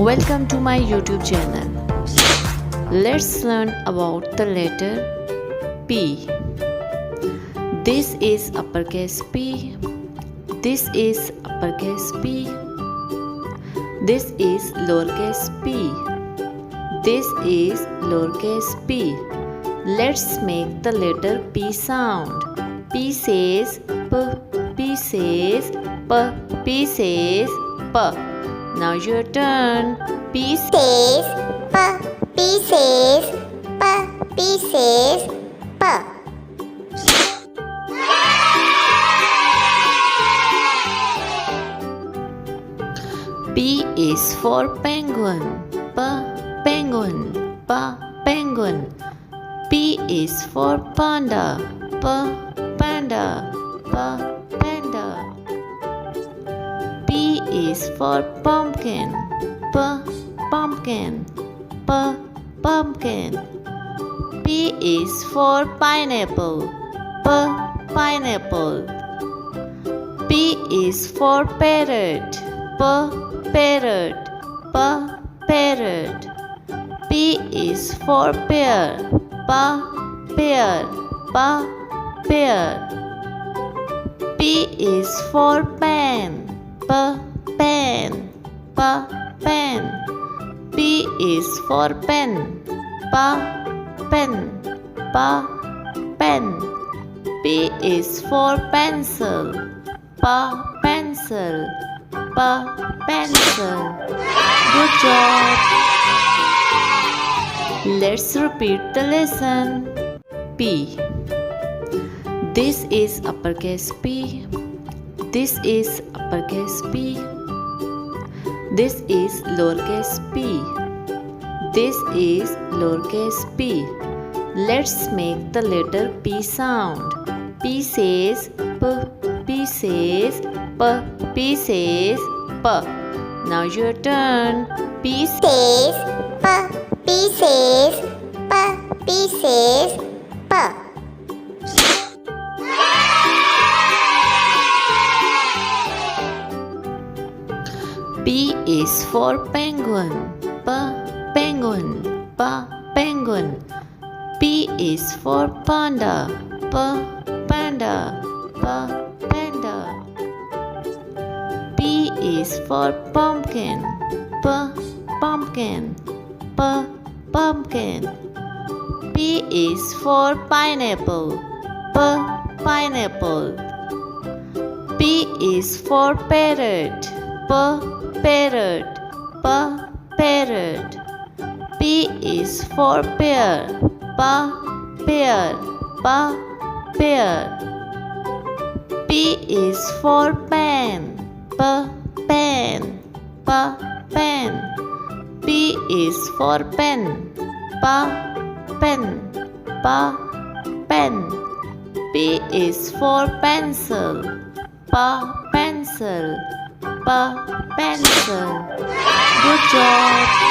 Welcome to my YouTube channel. Let's learn about the letter P. This is uppercase P. This is uppercase P. This is lowercase p. This is lowercase p. Let's make the letter P sound. P says P. P says P. P says P. Now your turn. P says P. P says P. P says P. P is for penguin. P. Penguin. P. Penguin. P is for panda. P. Panda. P. Panda. P is for pumpkin. P. Pumpkin. P. Pumpkin. P is for pineapple. P. Pineapple. P is for parrot. P. Parrot. P. Parrot. P is for pear. P. Pear. P. Pear. P is for pen. P. Pen. P. Pen. P is for pen. P. Pen. P. Pen. P is for pencil. P. Pencil. P. Pencil. Good job. Let's repeat the lesson. P. This is uppercase P. This is uppercase P. This is lowercase p. This is lowercase p. Let's make the letter P sound. P says P. P says P. P says P. Now your turn. P says P. P says P. P says P. P is for penguin. P. Penguin. P. Penguin. P is for panda. P. Panda. P. Panda. P is for pumpkin. P. Pumpkin. P. Pumpkin. P is for pineapple. P. Pineapple. P is for parrot. P. Parrot. P. Parrot. P is for pear. P. Pear. P. Pear. P is for pen. P. Pen. P. Pen. P is for pen. P. Pen. P. Pen. P is for pencil. P. Pencil. P. Pencil. Good job.